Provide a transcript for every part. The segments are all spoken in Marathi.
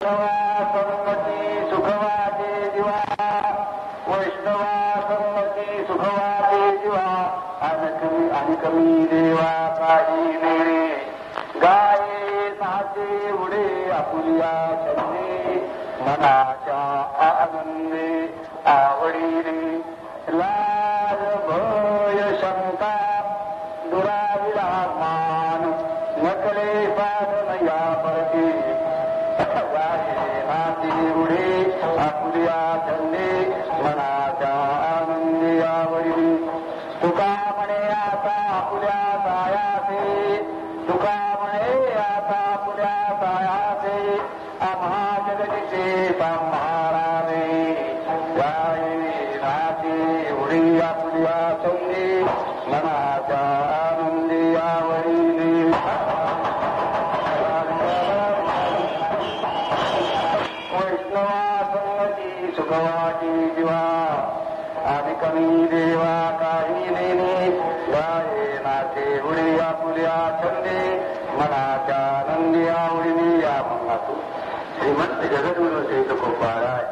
वैष्णवा संमती सुखवाते दिवा वैष्णवा संमती सुखवाते दिवा आणि कमी देवा काही नेरे गाये नाचे उडे आपुलिया छंदे मनाच्या आनंदे आवडीने लाज भय शंका दुराविला मान नकले साधन या परती नाती उडे आपुलिया छंदे मनाच्या आनंदी आवडी तुका म्हणे आता आपुल्या सायाचे तुका म्हणे आता आपुल्या सायाचे आम्हा जगतीचे संहारावे गाये नाचे उडी आपुल्या छंदे मनाच्या आनंदी आवडीने वैष्णवा संगती सुखवाटी दिवा आणि कमी देवा काही नेने गाये नाचे उडी आपुल्या छंदे मनाच्या आनंदी आवडीने या मंगातून श्रीमंत जगद्गुरु श्री तुकोबाराय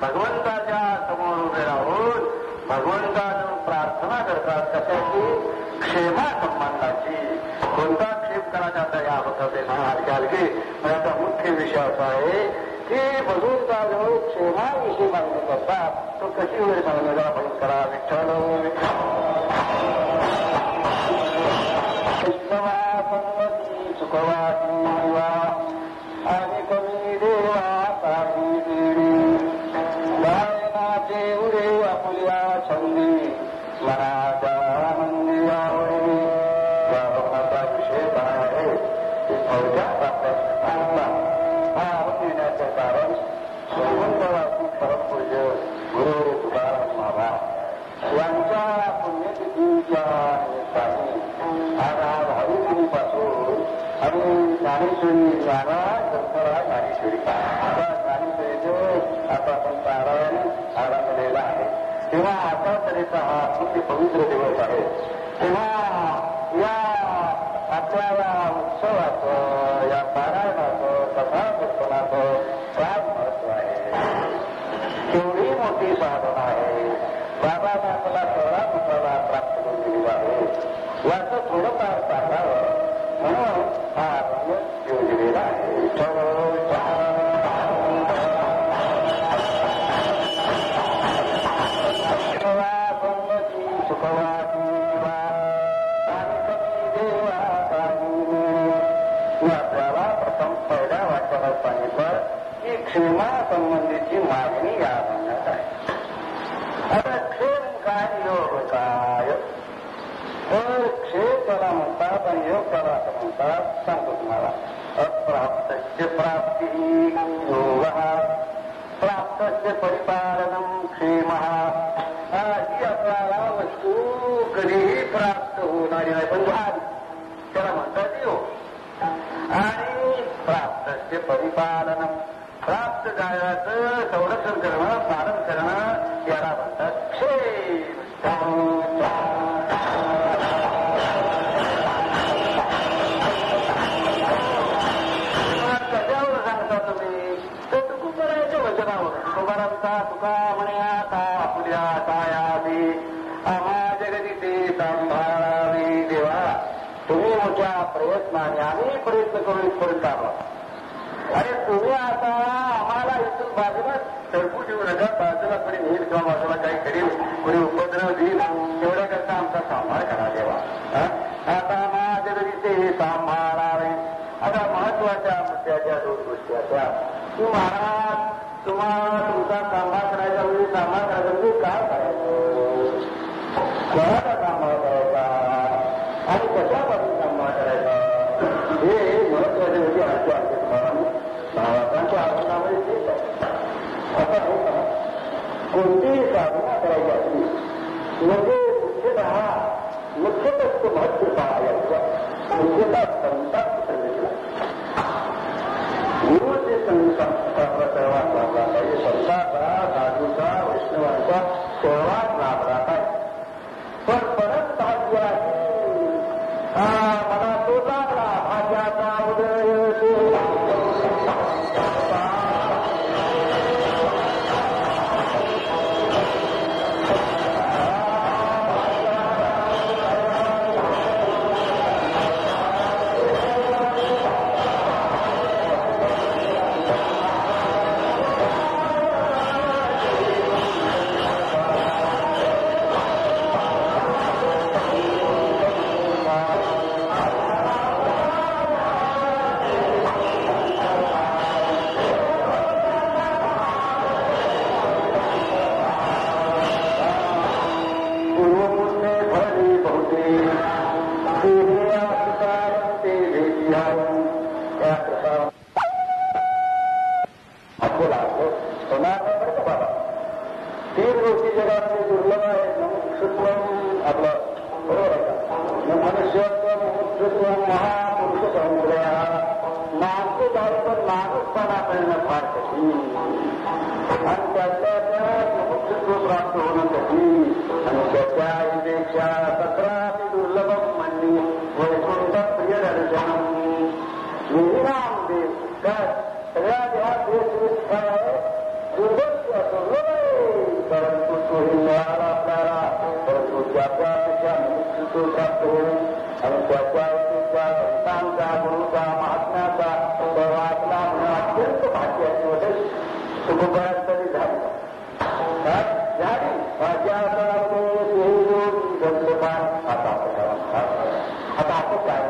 भगवंताच्या समोर उभे राहून भगवंतानं प्रार्थना करतात कशाची क्षेमा संबंधाची कोणता क्षेम करायचा आता या बघते सांगाल की माझा मुख्य विषय असा आहे की भगवंताजवळ क्षेमाविषयी मागणी करतात तो कशी वेळ सांगण्याचा आपण करा विठ्ठल वैष्णवा संमती सुखवाती दिवा आणि कमी देवा काही देवी गायनाचे उडे आपुल्या छंदी मनाच्या आनंदी आवडी या भगवंता विषय काय आहे की थोडक्यात आपल्या हा देण्याचं कारण भगवंतराची परमपूज्य गुरु तुकाराम महाराज यांच्या पुण्यतिथीच्या निमित्ताने आज भाविकपासून आणि ज्ञानेश्वरी ज्ञाना दत्तराज ज्ञानेश्वरी आता ज्ञानेश्वरीचं आता आपण पारायण आरंभलेला आहे तेव्हा आता तऱ्हेचा हा अतिशय पवित्र दिवस आहे तेव्हा या आपल्या उत्सवाचं या पारायणाचं कथा कीर्तनाचं काय महत्व आहे केवढी मोठी साधना आहे बाबांना आपला 16 पुत्राला प्राप्त करून दिलेला आहे याचं थोडंफार सांगावं म्हणून हा आपण योजलेला आहे सुखवाती देवा आपल्याला प्रथम पहिल्या वाक्याला सांगितलं की क्षेमा संबंधीची मागणी या म्हणण्यात आहे आता क्षेम काय योग काय तर क्षेम त्याला म्हणतात आणि योग त्याला असं म्हणतात सांगतो तुम्हाला अप्राप्तस्य प्राप्ती योग प्राप्तस्य परिपालनम क्षेम ही आपल्याला वस्तू कधीही प्राप्त होणारी नाही पण झाली त्याला म्हणतात योग आणि प्राप्तस्य परिपालनम प्राप्त झाल्याचं संरक्षण करणं पालन करणं याला म्हणतात क्षेम कशावर सांगता तुम्ही तर तुकोबाराच्या वचनावर तुकोबारांचा तुका म्हणे आता आपुल्या सायावी आम्हा जगतीचे सांभाळावी देवा तुम्ही मोठ्या प्रयत्नाने आम्ही प्रयत्न करून इथपर्यंत आलो आणि तुम्ही आता आम्हाला इथून बाजूला सरकू देऊ नका बाजूला कोणी नेईल किंवा बाजूला काही करील कोणी उपद्रव देईल तेवढ्याकरता आमचा सांभाळ करा देवा आता माझ्या जगतीचे हे सांभाळावे आता महत्वाच्या मुद्द्याच्या 2 गोष्टी अशा की महाराज तुम्हाला तुमचा सांभाळ करायचा वेळी सांभाळ करायचा म्हणजे काय करायचं कोणाचा सांभाळ करायचा आणि कशापासून सांभाळ करायचा हे महत्वाच्या गोष्टी अशा आहेत तुम्हाला भावांच्या आव्हानामध्ये तेच आहे असं आहे का कोणतीही साधना करायची असली म्हणजे मुख्यतः महत्व पाहायचं मुख्यतः संतांची संगती गुरुचे संतांचा सहवास लाभला पाहिजे संतांचा साधूचा वैष्णवांचा सहवास लाभला पाहिजे पण परत भाग्य आहे मला तो लागला भाग्याचा उदय आपल्याला होणार नाही बरं का बाबा. 3 गोष्टी जगातले दुर्लभ आहेत. मुमुक्षुत्वम आपलं बरोबर आहे का. मनुष्यत्व मुमुक्षुत्व महापुरुष समुद्रय. माणूस झालं पण माणूसपणा करणं फार कठीण आणि त्याच्या मुमुक्षुत्व प्राप्त होणं कठीण आणि त्याच्या पेक्षा 17 दुर्लभम म्हणणे वैकुंठ प्रिय दर्शनम. निर्विराम देव काय सगळ्या देहात देश काय आहे दुर्लभ आहे परंतु तोही मिळाला आपल्याला. परंतु त्याच्यापेक्षा मुमुक्षुत्व प्राप्त होणे आणि त्याच्या संतांचा गुरुचा महात्म्याचा वाचला म्हणून अत्यंत भाग्याची वगैरे सुखपर्यंत झाली झाली माझ्या आता असं काय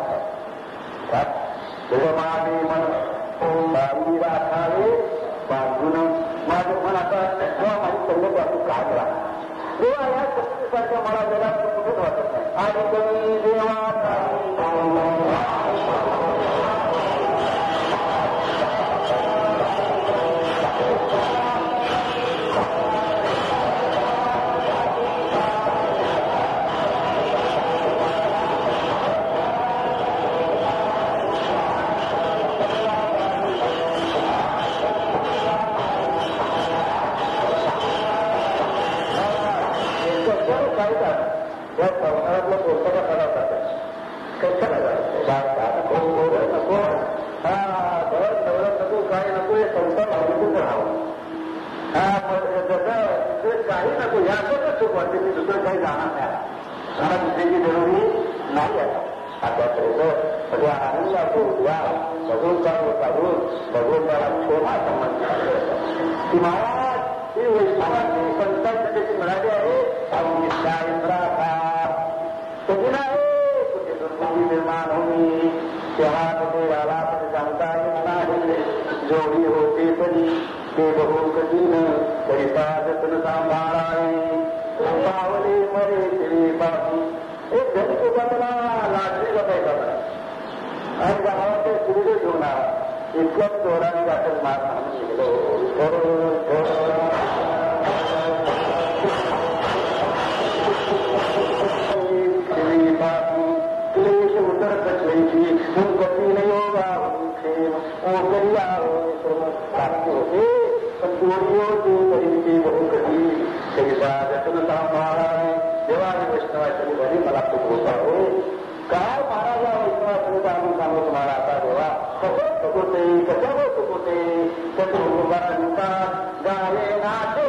माझे मन बाई राखावे बाजून माझं मन आता माझी पहिल्यापासून काय राहा देवा या शक्तीसारख्या मला जगात कुठेच वाटत नाही. आणि कमी देवा या संसारातलं पुस्तकं करावतात कशाला जायचं नको घर नवरं नको काय नको हे संसार अवलंबून राहावं. जसं काही नको यातच सुख वाटते मी दुसरं काही जाणार नाही. मला दुसऱ्याची जरुरी नाही आहे. आता सगळ्या आनंदाचं उद्या बघून बघून मला क्षोभा संबंध की महाराज ही वैष्णवांची संतांची त्याची म्हणाली आहे कधी नाही कुठे दुर्गुणी निर्माण होणे तेव्हा कुठे आला कुठे सांगता येत नाही. जोडी होते कधी ते बघून कधी न करिता जतन सांभाळावे पावले मरे ते बाबी एक घरी मला लाटरी बघायचा आणि गावात ते सुरू घेऊन आला. इतक्याच जोराने गाठत मार म्हणून गेलो. क्लेश उतर कचल्याची कठीण योगा प्राप्त होते पण चोरी होती तरी ते बहु कधी कविता जतन सांभाळावे. देवाने वैष्णवाच्या घरी मला खूप होता हो काय महाराज या वैष्णवाचं आम्ही सांगू तुम्हाला आता देवा कसं चुकवते कशावर चुकवते कसं गावे नाते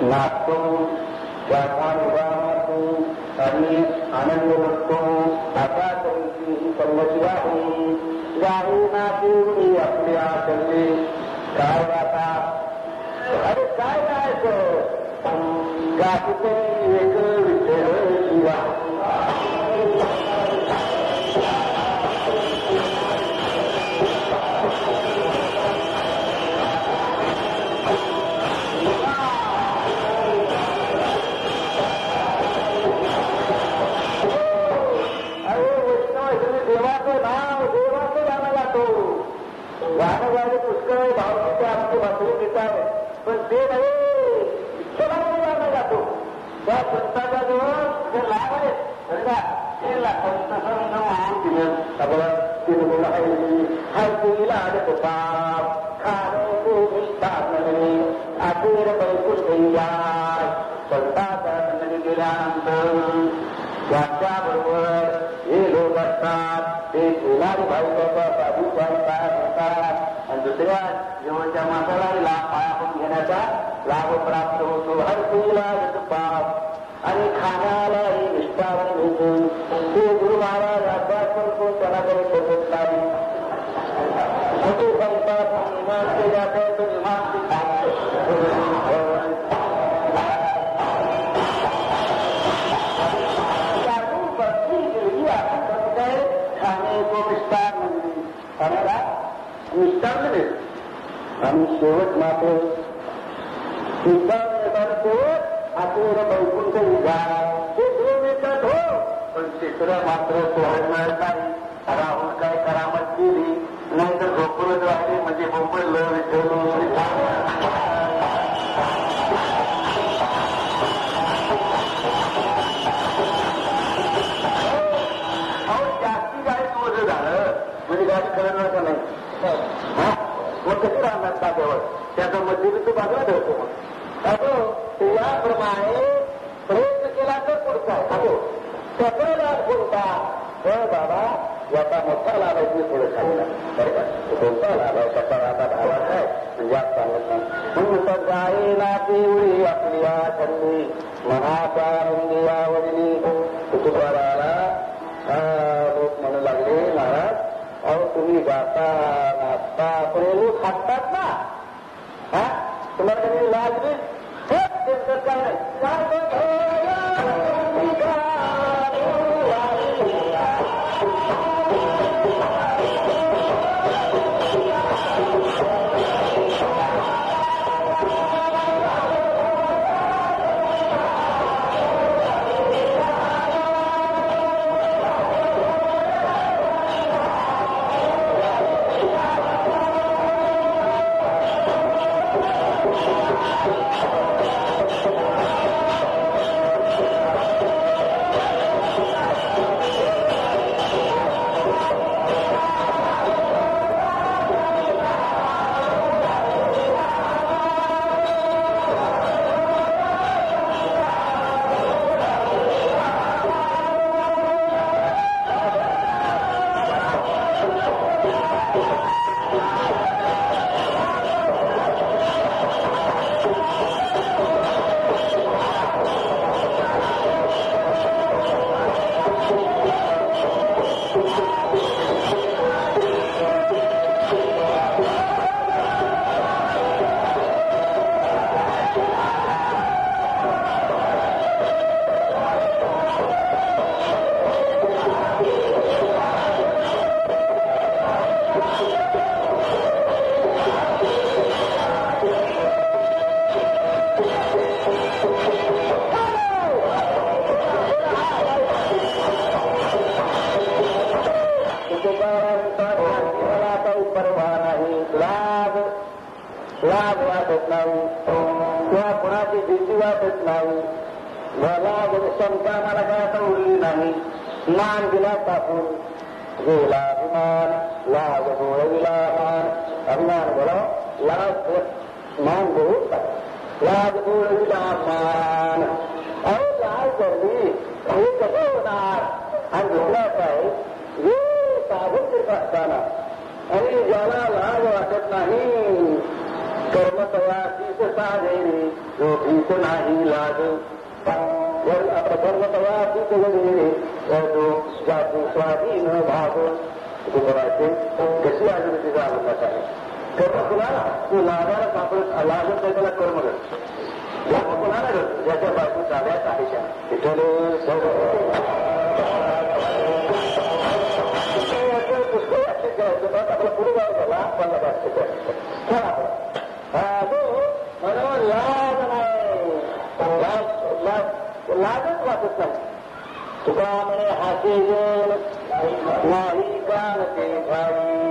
नाचतो आणि आनंद लुटतो असा तरी ही संगती आहे. गावी नाचेवडी आपल्या चल्ले काय गाता अरे काय गायचं गातरी एक विठ्ठल शिवा पण ते नाही चला जातो त्या संताचा जवळ जे लाभ आहेत ते संत संत मान दिलं सगळं तिला हरतीला खाणं अखेर बैकुल गैया संताचा सन्निधी गेल्यानंतर त्यांच्याबरोबर हे लोक असतात ते सोनारी भाऊचा साधू म्हणतात आणि दुसऱ्या जेवणच्या माणसाला पायाकडून घेण्याचा लाभ प्राप्त होतो हरतीला पाप आणि खाण्यालाही निष्ठावन भेटून ते गुरु महाराज अभ्यास करतो त्याला काही बसत नाही संतात इमान के जाते तो इमान खाने को विस्तार म्हणजे आम्हाला विस्तार मिळेल आणि शेवट मात्र विस्तार शेवट अखेर बैकुंठ विधान ते दोन येतात हो पण तिसरं मात्र सोहळ मिळत नाही राहुल काय करामत केली नाहीतर झोपूनच राहिले म्हणजे बोंबडलं जास्ती गाडी ओझं झालं म्हणजे गाडी करणार का नाही मग कशी राहणार ताब्यावर त्याचा मध्यबिंदू बाजूला ठेवतो मग अगो याप्रमाणे प्रयत्न केला तर पुढचा अगो त्याचा लाभ कोणता तर बाबा याचा मोठा लाभ आहे मी थोडं सांगितलं बरं का कोणता लाभ आहे त्याचा आता भावात आहे म्हणजे आज सांगत जाई ना पिवळी आपली थंडी मनाचा रुंदी आवडली कुटुंबाला लोक म्हणू लागले महाराज अहो तुम्ही गाता नाचता पण हे लोक खातात ना हा तुम्हाला कधी लाज नाही त्यांचं काय लाभ वाटत नाही किंवा कुणाची भीती वाटत नाही लाभ क्षमता मला काय आता उरली नाही मान दिला टाकून गेला अभिमान लाभ गोळविला मान अभिमान बोला लाभ मान बहुत लाभ गोळविला मान अहो लाभ करली हे कसं होणार आणि दुसरा काय हे साधन करत असताना आणि ज्याला लाभ वाटत नाही कर्मतयासीच साधेने जो भीत नाही लाज कर्मतयासीच वगैरे जो जाती स्वाधीन भाग कुणाचे कशी आजूबाजूचा आनंदात आहे कर्म कुणाला तू लाभाला सापडत लागत नाही त्याला कर्म करत लाभ कुणाला करत ज्याच्या बाजू चालत आहे त्या पुस्तक आपला पुढे जाऊ झाला आपल्याला म्हणून लाज नाही लाजच वाटत नाही तुका म्हणे हाती गेल नाही कान ते भाई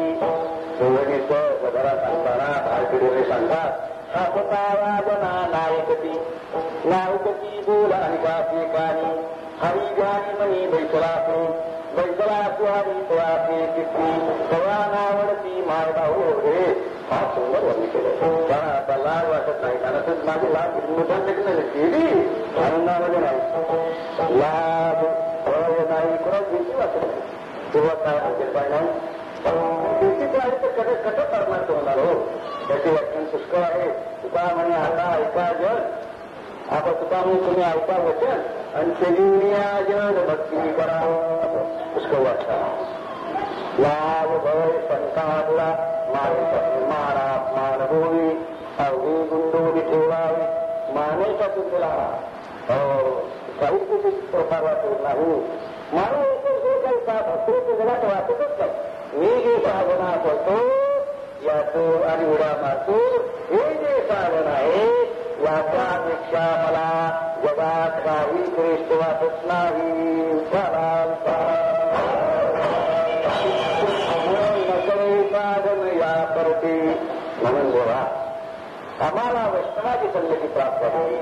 घरात सांगताना भारतीय सांगतात असता वाजना नायकती नायकती बोल आणि गाते कानी हरी ज्ञानी मनी बैसलासे बैसलासू हरी तयासे किती तया नावडती मायबाहू रे फार सुंदर वर्णी केलं. पण आता लाज वाटत नाही कारण तर माझी लाज मुद्दा केली आनंदामध्ये नाही लाज नाही कोणाच भीती वाटत नाही किंवा काय असेल पाहिजे भीती आहे तर कधी कसं करणार होणार हो. त्याची व्याख्यान पुष्कळ आहे. तुका म्हणे आता ऐका जन आता तुका म्हणून तुम्ही ऐका वचन आणि त्याची जन भक्ती करा पुष्कळ वाटता लाभ भय संताला माना मानभूमी अवघी गुंडोरी ठेवावी मानेचा तुझला काही किती प्रकार वाटत नाही. माणूस जे काही साधतो तुझला वाटतच नाही. मी जे साधना करतो यातून आणि उड्या मारतो हे जे साधन आहे याच्यापेक्षा मला जगात काही श्रेष्ठ वाटत नाही. नकळे साधन या करते म्हणून जेव्हा आम्हाला वैष्णवाची संगती प्राप्त झाली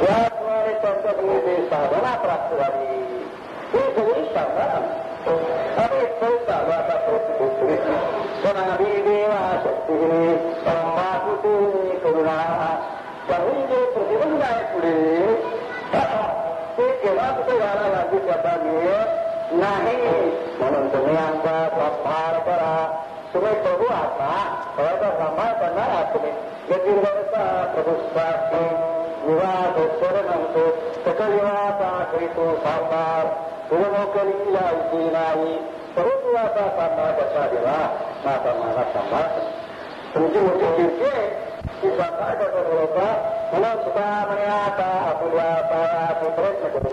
त्याद्वारे त्यांच्याकडे जे साधना प्राप्त झाली ते सगळी साधना अरे तो चालू आता सणावी देवा शक्ती मातुते करुणा काही जे प्रतिबंध आहे पुढे ते केव्हा कुठे घाला लागू त्याचा मिळत नाही. म्हणून तुम्ही आमचा संभाळ करा. तुम्ही बघू आता थोडासा संभाळ करणार आहात तुम्ही गतिर्वरचा प्रभुस्वास्थ्य विवाह स्वर म्हणतो सकल विवाहाचा करीतो सांभाळ नोकरी लावती नाही सर्वत्वाचा सांभाळ कसा देवा माझा माझा सांभाळ तुमची मोठी कीर्ती आहे की सांभाळ कसा होता म्हणून तुका म्हणे आता आपल्या पायाचे प्रयत्न करू.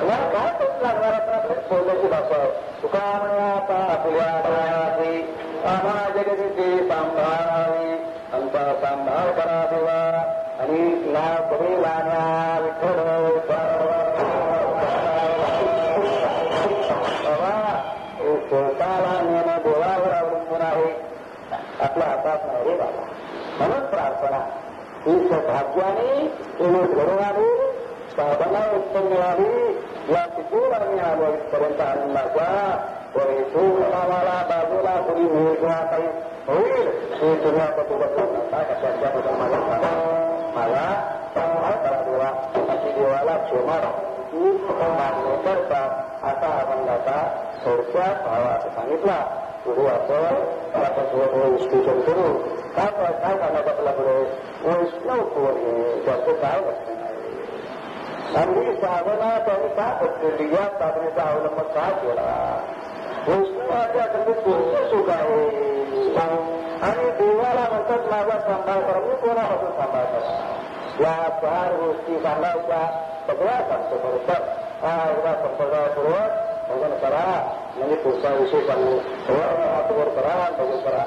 तुम्हाला काय तोच लागणार आपल्या बोलण्याची भाषा आहे. तुका म्हणे आता आपल्या पायाचे आम्हा जगतीचे सांभाळावे आमचा सांभाळ करा देवा आणि ना पुढे लाण्या विठ्ठल स्वतःला नेणं देवावर अवलंबून आहे आपल्या हातात नाही रे बाबा. म्हणून प्रार्थना ही सौभाग्याने उलट घडून आली साधना उत्तम मिळाली या तिथून आम्ही आलो इथपर्यंत आनंदाच्या व इथून आम्हाला बाजूला कोणी मिळेल किंवा काही होईल हे तुम्ही आता सोबत नका त्याच्याबद्दल मला सांगा. मला सांभाळ करा देवा अशी देवाला क्षमा मान्य करता आता अभंगाचा थोडक्यात भावात सांगितला. पुढे आपण विश्लेषण करू. काय सांगायचं आपला पुढे वैष्णव कोण आहे त्याचं काय लक्षण आहे आणि साधना त्यांनी का बदलली या साधनेचा अवलंब का केला वैष्णवाच्या कोणतं सुख आहे आणि देवाला म्हणतात माझा सांभाळ करा मी कोणापासून सांभाळ करा या 4 गोष्टी सांगायच्या सगळ्या सांगतो बरोबर. हा एकदा संप्रदायापूर्वक भजन करा म्हणजे पुढचा विषय सांगू हातवर करा भजन करा.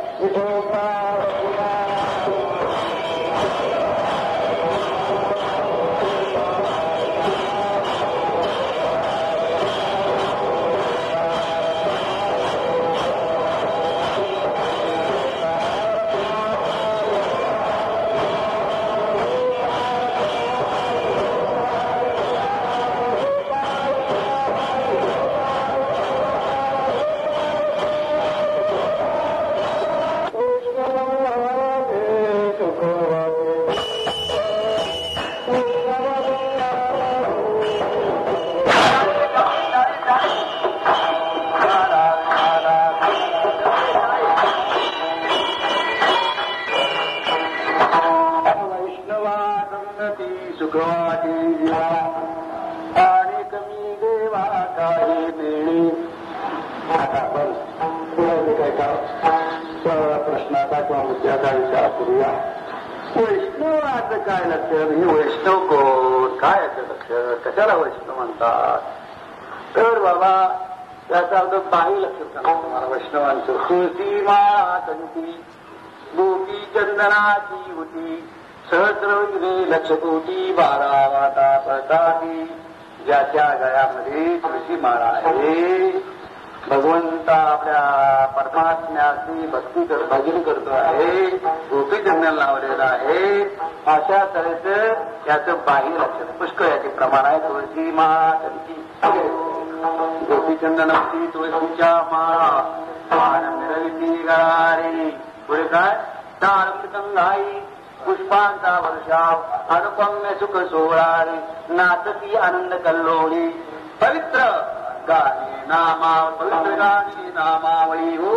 प्रश्नाचा किंवा मुद्द्याचा विचार करूया. वैष्णवाचं काय लक्षण हे वैष्णव कोण काय याचं लक्षण कशाला वैष्णव म्हणतात तर बाबा त्याचा अगदी बाही लक्षण सांगतो तुम्हाला वैष्णवांचं. तुळशी माळा कंठी गोपी चंदनाची होती सहस्रविधे लक्षकोटी 12 वाटा प्रतापी ज्याच्या गळ्यामध्ये तुळशी माळा आहे भगवंता आपल्या परमात्म्याची भजन करतो आहे, गोपीचंदन लावलेलं आहे. अशा तऱ्हेचं याचं बाह्य लक्षण पुष्कळ याचे प्रमाण आहे. तुळशी माळा गोपीचंदनाची तुळशीच्या माळा मिरविती गळारे. पुढे काय तारंगाई पुष्पांचा वर्षाव अनुपम्य सुख सोहळारे. नाचती आनंद कल्लोळी पवित्र गाणी पवित्र गाणी नामावळी. हो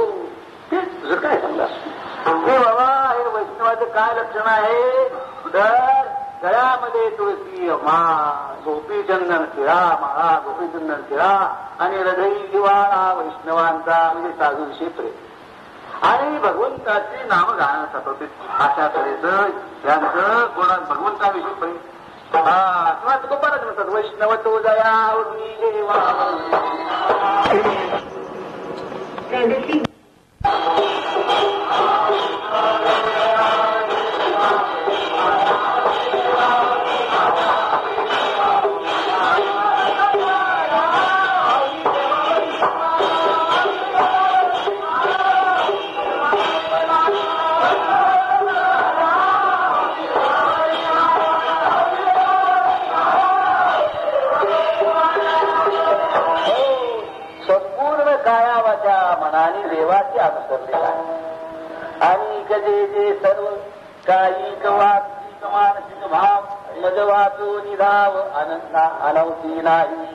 तुझं काय समजा हे बाबा, हे वैष्णवाचं काय लक्षण आहे तर गळ्यामध्ये तुळशी माळा, गोपीचंदन टिळा माळा, गोपीचंदन टिळा आणि हृदय दिवाळा वैष्णवांचा म्हणजे साधूंशी प्रेम आणि भगवंताची नाम गाणं सतत. अशा तऱ्हेचं यांचं गुण भगवंताविषयी प्रेम. तुकोबाराच म्हणतात वैष्णव तो दया देवा. मनाने देवाचे अनुसरलेला आहे. आणि जे जे सर्व कायिक वाचिक मानसिक भाव मज वाचो निधाव अनवती नाही.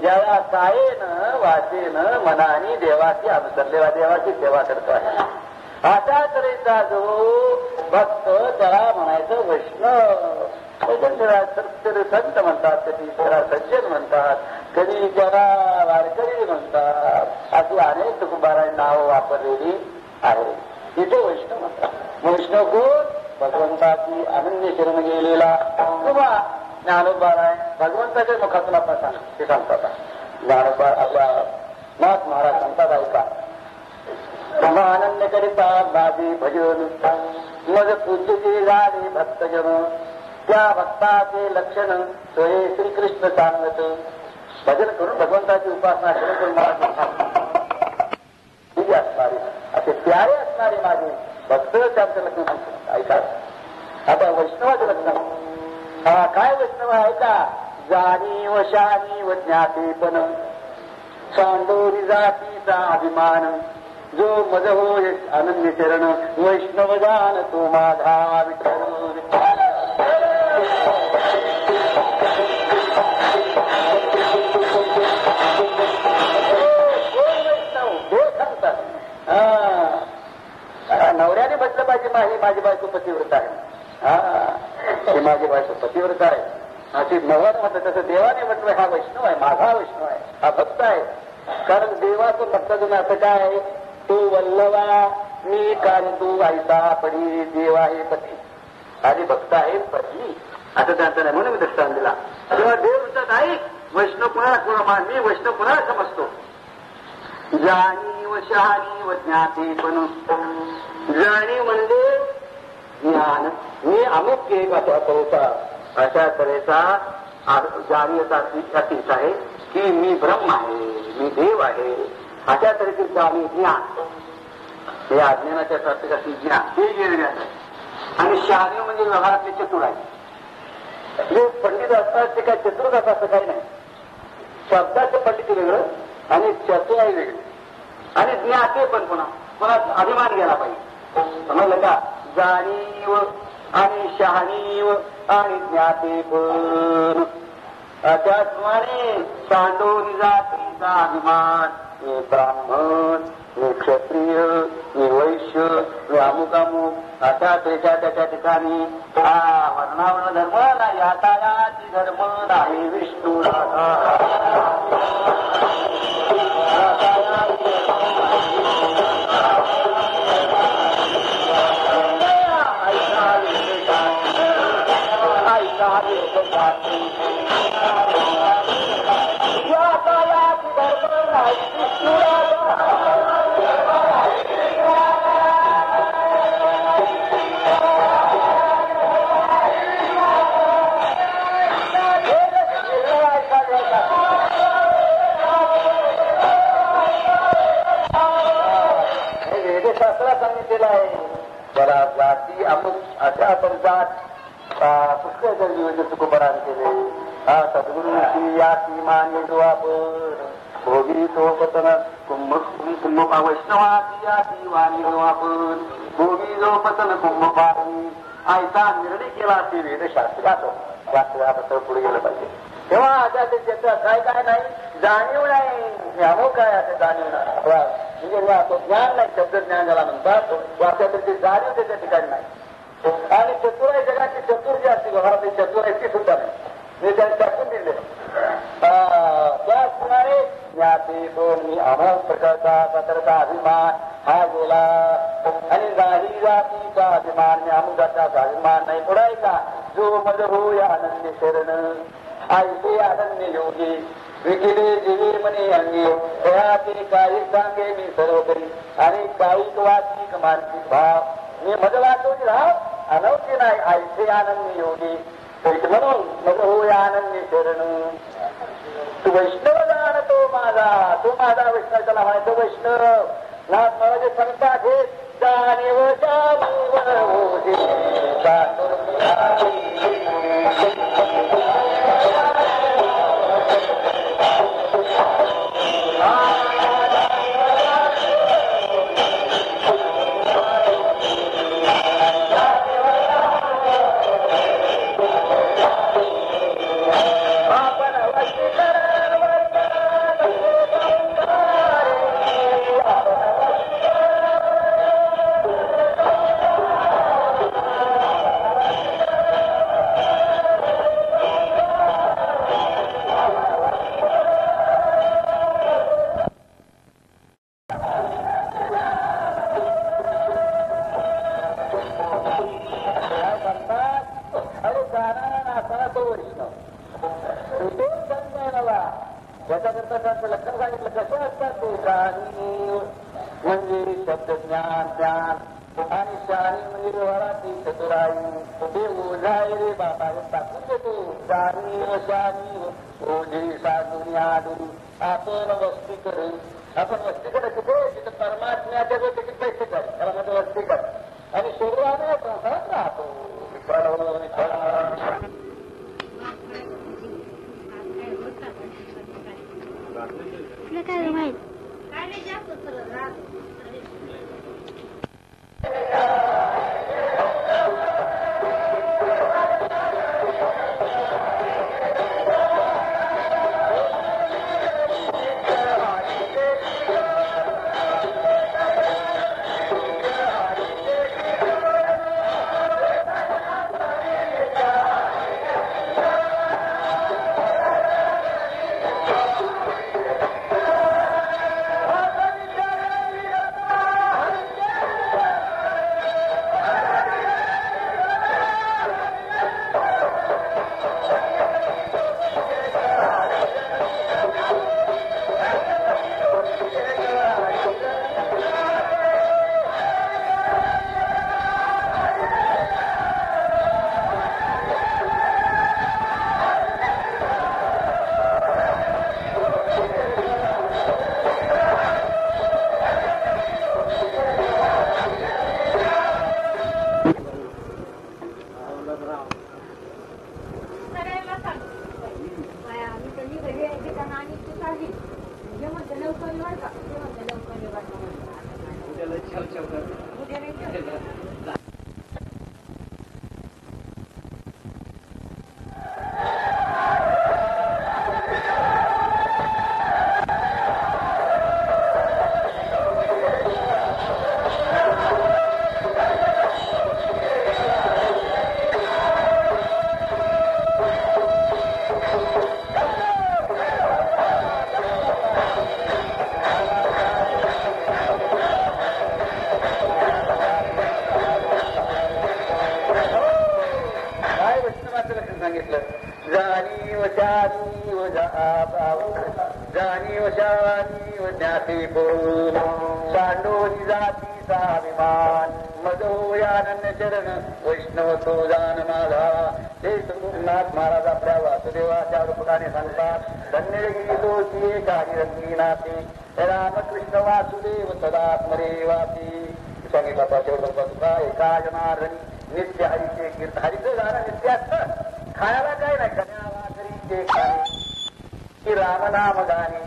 ज्या कायेनं वाचेनं मनाने देवाचे अनुसरलेला देवाची सेवा करतो आहे. अशा तऱ्हेचा जो भक्त त्याला म्हणायचं वैष्णव. त्याला संत म्हणतात, कधी त्याला सज्जन म्हणतात, कधी त्याला वारकरी म्हणतात. अशी अनेक तुकोबारांनी नावं वापरलेली आहे. तिथे वैष्णव म्हणतात. वैष्णव कोण? भगवंताची अनन्य शरण गेलेला किंवा ज्ञानोबा आहे. भगवंताच्या मुखातून आपण ते सांगतात. ज्ञानोबा आपल्या नाथ महाराज सांगतात ऐका. अनन्य करिता माझे भजन मज पूज्यचे झाले भक्तजन. त्या भक्ताचे लक्षण सोये श्रीकृष्ण सांगत. भजन करून भगवंताची उपासना करून असणारे असे प्यारे असणारे माझे भक्त त्यांचं लक्षण सांगतात. ऐका आता वैष्णवाचं लक्षण काय वैष्णव आहे का? जाणीव शानीव ज्ञातेपण सांडोरी जातीचा अभिमान. जो मज होय आनंदी चरण वैष्णव जान तो माझा विठ्ठल. नवऱ्याने म्हटलं पाहिजे माझी बायको पतिव्रत आहे. हे माझी बायको पतिव्रत आहे अशी नवऱ्याने म्हटलं. तसं देवाने म्हटलं हा वैष्णव आहे, माझा वैष्णव आहे, हा भक्त आहे. कारण देवाचं भक्त तुम्ही असं काय आहे? तो वल्लवा मी कारण तू ऐसा पडी देव आहे पती आणि भक्त आहे पत्नी असं त्यांचं नाही. म्हणून मी दृष्टांत दिला. तेव्हा देव म्हणतात आई वैष्णव कुणाला मी वैष्णव कुणाला समजतो? जाणीव शहाणीव ज्ञातेपण. जाणीव म्हणजे ज्ञान. मी अमुक एक अशा तऱ्हेचा जाणीवचा अतिश आहे की मी ब्रह्म आहे, मी देव आहे. अशा तऱ्हेची जाणीव ज्ञान. हे अज्ञानाच्या प्रत्येकाची ज्ञान हे गेलेले आहे. आणि शहाणीव म्हणजे व्यवहारातले चतुर आहे. जे पंडित असतात ते काय चतुर असतात असं काही नाही. शब्दाचं पंडित वेगळं आणि चतुराई वेगळी आणि ज्ञाते पण पुन्हा अभिमान गेला पाहिजे. समजलं का? जाणीव आणि शहाणीव आणि ज्ञाते पण. त्याचप्रमाणे सांडोरी जातीचा अभिमान. मी ब्राह्मण, मी क्षत्रिय, मी वैश्य, मी अमुक अशा त्याच्या ठिकाणी वर्णावर्ण धर्म नाही. आता याची धर्म नाही विष्णू पुष्कळ जीवन तुकोबरान केले. सद्गुरूची याची माने जो आपण भोगी सोपतन कुंभ वैष्णवाची याची वाणी जो आपण भोगी जो पतन कुंभ पाणी आयचा निर्णय केला ते वेदशास्त्रातो वास्तव्याबद्दल पुढे गेलं पाहिजे. तेव्हा आता त्याचं काय काय नाही जाणीव नाही अमुक काय असं जाणीव नाही म्हणजे ज्ञान नाही शब्दज्ञान ज्याला म्हणतात वाचल्या तर ते जाणीव त्याच्या ठिकाणी नाही. आणि चतुर आहे जगाची चतुर जी असते व्यवहारातली चतुर आहे ती सुद्धा नाही मी त्याने टाकून दिले. त्याचप्रमाणे ज्ञाते दोन मी अमोघ प्रकारचा पत्रचा अभिमान हा गेला आणि नाही जातीचा अभिमान मी अमुकाचा अभिमान नाही पुढाय का जो मज हो या आनंदी शरण आयते आनंदी योगी विकिले जीवे मने अंगी ते काही सांगे मी सर्व करी आणि कायिक वाचिक मानसिक भाव मी मज वाचवली राह अनवती नाही आयते आनंदी योगी म्हणून मग हो या आनंदी शरण तू वैष्णव जाण तो माझा वैष्णव त्याला म्हणायचं वैष्णव नाथ महाराज सांगतात हे जाणीव म्हणजे शब्द ज्ञान ज्ञान आणि शाणी म्हणजे व्यवहाराची चतुराई ते ओझाय रे बाबा टाकून देतो शानी शानी ओझी साधून आधून आपण वस्ती करू आपण वस्ती करत कुठे तिथं परमात्म्याच्या जो तिकीट पैसे कर त्याला म्हणजे वस्ती कर आणि शरीराने संसारात राहतो. काय माहित सांडोनी जातीचा अभिमान मधोयानन्य चरण वैष्णव तो जान माझा. हे सद्गुरुनाथ महाराज आपल्या वासुदेवाच्या रूपकाने सांगतात धन्य गीतोची काही रंगी नाते रामकृष्ण वासुदेव सदात्मरे वासी. स्वामी बाबा शेवटचा एका जनार्दनी नित्य हरीचे कीर्तन. हरीचं गाणं नित्य असतं. खायला काय नाही, कन्या भाकरीचे खाणे की रामनाम गाणे.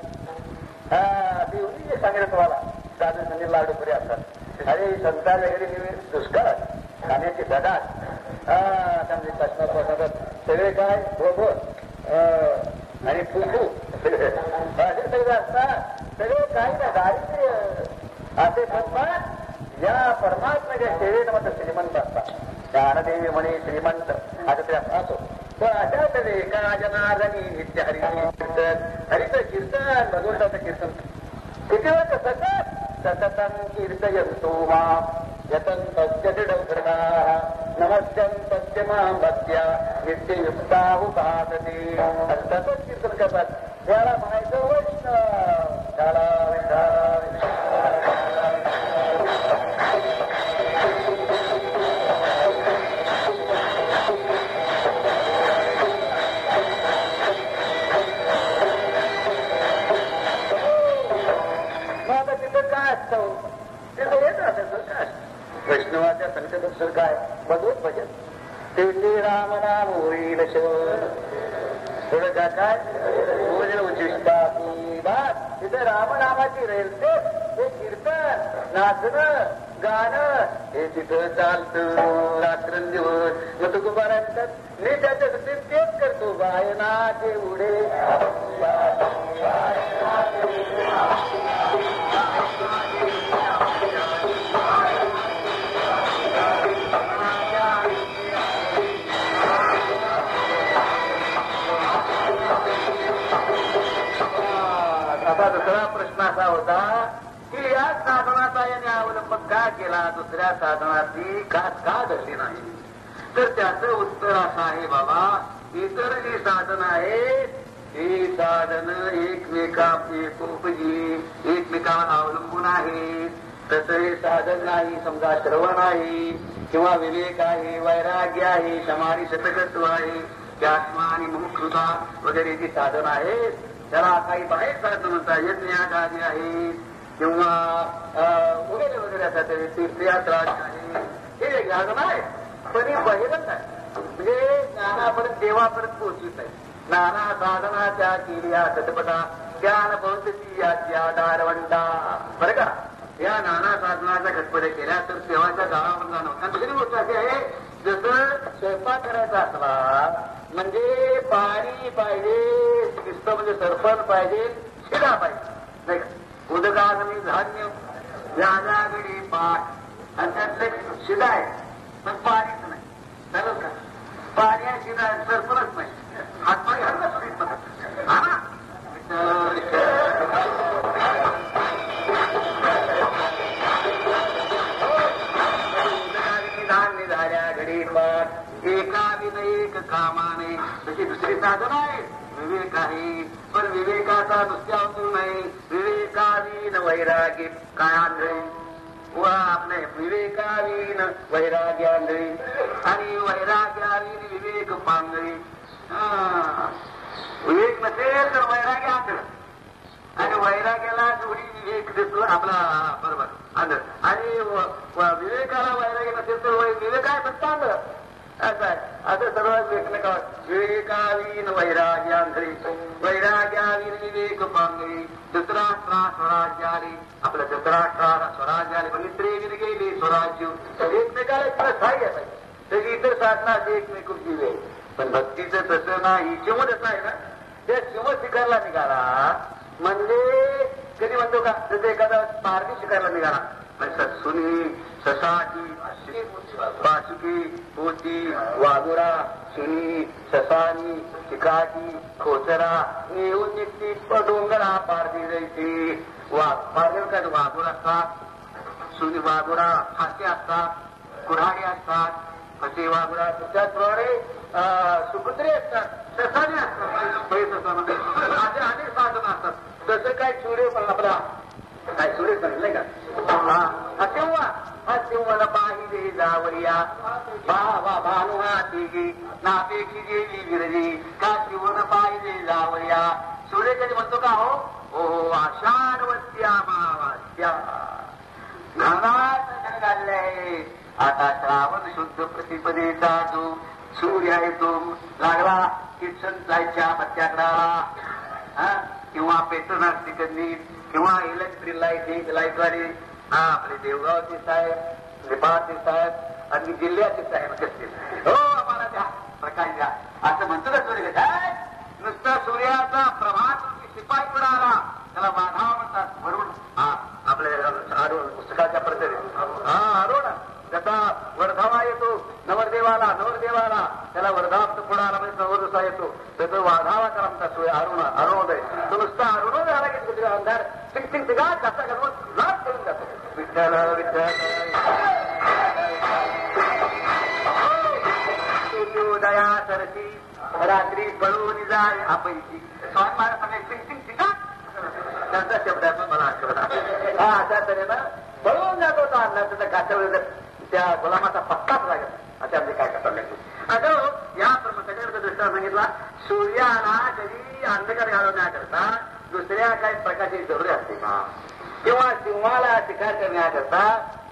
देवनी जे सांगेल तुम्हाला दादू संधी लाडू पुरे असतात. अरे संतांच्या घरी दुष्काळ खाण्याची दडाट. म्हणजे कष्टात सगळे काय भोभो आणि फुफू असे सगळे असतात. सगळे काही ना दारिद्र्य असे म्हणतात. या परमात्म्याच्या सेवेत मात्र श्रीमंत असतात. ज्ञानदेवी म्हणे श्रीमंत आता ते असो. पण अशा तरी एका जनार्दनी नित्य हरिचं कीर्तन, हरिचं कीर्तन, भगवंताचं कीर्तन किती वेळ सतत सततं कीर्तयन्तु मां यतन्तस्य दृढव्रताः नमस्यन्तस्य मां भक्त्या नित्ययुक्ता उपासते. सतत कीर्तन करतात. त्याला म्हणायचं वैष्णव. त्याला वैष्णवाच्या संकट काय भगवत भजन ते राम नाम होईल थोडं काय भोजन उचिष्टा बात तिथे रामनामाची रेलते हे कीर्तन नाचणं गाणं हे तिथं चालतं रात्रंदिवस. मग तुकोबारांतात मी त्याच्या दृष्टीत तेच करतो. गायनाचे उडे दुसरा प्रश्न असा होता की या साधनाचा याने अवलंब का केला, दुसऱ्या साधनाची का धरली नाही. तर त्याचं उत्तर असं आहे बाबा, इतर जी साधनं आहेत ही साधनं एकमेकावर अवलंबून आहेत. तसं हे साधन नाही. समजा श्रवण आहे किंवा विवेक आहे, वैराग्य आहे, समाधी शतकत्व आहे, आत्मा आणि मुमुक्षुता वगैरे जी साधन आहेत त्याला काही बाहेर साधन म्हणता यज्ञयागादी आहे किंवा वगैरे वगैरे असतात. तीर्थयात्रा आहे, हे साधन आहे. पण हे बहिरंग आहे. म्हणजे ज्ञानापर्यंत देवापर्यंत पोहोचत आहे. नाना साधनाच्या केल्या तटपटा ज्ञान भवती याच्या दारवंडा. बरं का, या नाना साधनाच्या खटपट्या केल्या तर देवाच्या गावावर जाणं. आणि दुसरी गोष्ट अशी आहे, जसं स्वयंपाक करायचा असला म्हणजे पाणी पाहिजे, नुसतं म्हणजे सरपण पाहिजे, शिडा पाहिजे नाही का. उदकाग्नी धान्य याजागडी पाठ आणि त्यातलं शिडा आहे पण पाणीच नाही. चालू का पाणी आहे, शिडा आहे, सरपणच नाही. हातपाय घालला तुम्ही हा ना. धान्य झाल्या घडी पाठ एका विनयक कामाने. तशी दुसरी साधन आहे, विवेक आहे. पण विवेकाचा नुसत्या अवतून नाही. विवेकावीन वैरागी काय आंधळी व आपले विवेकावीन वैराग्याधळी आणि वैराग्यावीन विवेक पांगळी. विवेक नसेल तर वैराग्य आंधळ आणि वैराग्याला जोडी विवेक देतो आपला बरोबर आंधळ. आणि विवेकाला वैराग्य नसेल तर विवेक आहे पण तांदळ असं आहे. असं सर्व एकमेकावर विवेकावीन वैराग्याधळी वैराग्यावीन विवेक पांगळी. धृतराष्ट्रा स्वराज्याली आपल्या धृतराष्ट्राला स्वराज्याले म्हणजे गेली स्वराज्य. एकमेकाला इतकं सहाय्य आहे. त्याची इतर साधना एकमेक जीवे. पण भक्तीचं तसं नाही. शिवच आहे ना, त्या शिव शिकायला निघाला म्हणजे कधी म्हणतो का जसं एखादा पारणी शिकायला निघाला सुनी ससाटी पासुकी पोती वागुरा सुनी ससानी चिकाटी खोचरा येऊन निघती डोंगरा पारदी जायची. पारदेव काय वाघुरा असतात, सुनी वाघुरा हाती असतात, कुऱ्हाडी असतात, फसे वाघुरा त्याचप्रमाणे सुकुत्रे असतात, ससाने असतात, असे अनेक साधन असतात. तसं काय सूर्य पण आपला काय सूर्य सांगितलंय का तेव्हा पाहिजे जावरिया भावा भानुहा तिघी नापेक्षी गेली विरजी का शिवण पाहिजे जावरिया. सूर्य कधी म्हणतो का हो आषाढवत्या मावात्या घालात घालले आता श्रावण शुद्ध प्रतिपदेचा जो सूर्य आहे तो लागला किसन जायच्या सत्याग्रहाला किंवा पेट्रोनास तिकडनी किंवा इलेक्ट्रिक लाईटवाली आपले देवगावचे साहेब नेपाळचे साहेब आणि जिल्ह्याचे साहेब असतील हो आम्हाला द्या प्रकाश द्या असं म्हणतो ना सूर्य काय नुसता सूर्याचा प्रभात शिपाई पुढे आला त्याला बाधावा म्हणतात वरुण आपल्या पुस्तकाच्या प्रकारे अरुण त्याचा वर्धावा येतो नवरदेवाला त्याला वर्धाप्त पुढे आला म्हणजे नवरदसा येतो त्याचा वाधावा करा म्हणतात सूर्य अरुणोदय तो नुसता अरुणोदय आला की तुझ्या अंधार टिंग तिघा कसा घडवून लाभ करून जातो विठ्ठल सूर्योदया सरसी रात्री पळून जाय आपैकी स्वामी महाराज सांगायचे टिंग तिघा त्यांचा शब्दातून मला आठवत अशा तऱ्हेनं पळून जात होता अन्नाचं त्या काच्यावर त्या गुलामाचा पत्ताच लागत अशा आमचे काय करता अगं या सगळ्यांचा दृष्टा सांगितला सूर्याला कधी अंधकार घालवण्याकरता दुसऱ्या काही प्रकारची जरुरी असते का किंवा सिंहाला शिकार करण्याकरता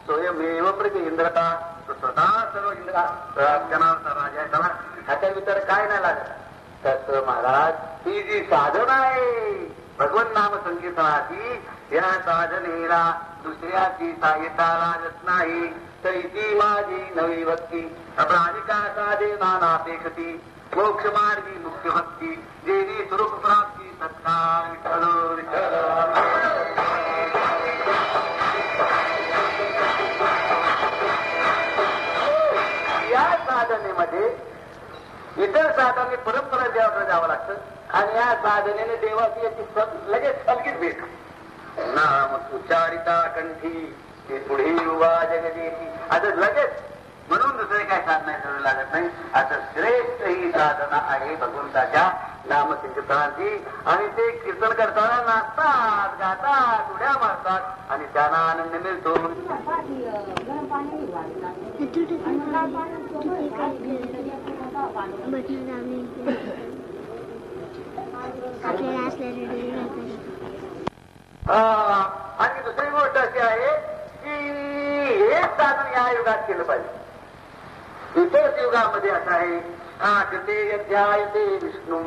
स्वयमेव प्रति इंद्रता तो स्वतः सर्व इंद्रा राजा त्याला ह्याच्या विचार काय नाही लागत तसं महाराज ही जी साधना आहे भगवत नाम संकीर्तनाची या साधनेला दुसऱ्याची सहाय्यता लागत नाही तर इति माझी नवी भक्ती प्राणिका साधे नानापेक्षती मोक्ष मार्गी मुख्य भक्ती जेणे स्वरूप प्राप्ती सत्कार विठ्ठल विठ्ठल या साधनेमध्ये इतर साधने परंपरा देवाकडे जावं लागतं आणि या साधनेने देवाची याची लगेच सलगीत भेट नाम उच्चारिता कंठी ते पुढे युवा जगदेती आता लगेच म्हणून दुसरे काय साधना करू लागत नाही असं श्रेष्ठ ही साधना आहे भगवंताच्या नामसंकीर्तनाची आणि ते कीर्तन करताना नाचतात गातात उड्या मारतात आणि त्यांना आनंद मिळतो आणि दुसरी गोष्ट अशी आहे की हे साधन या युगात केलं पाहिजे इतर युगामध्ये असं आहे कृते अध्यायते विष्णू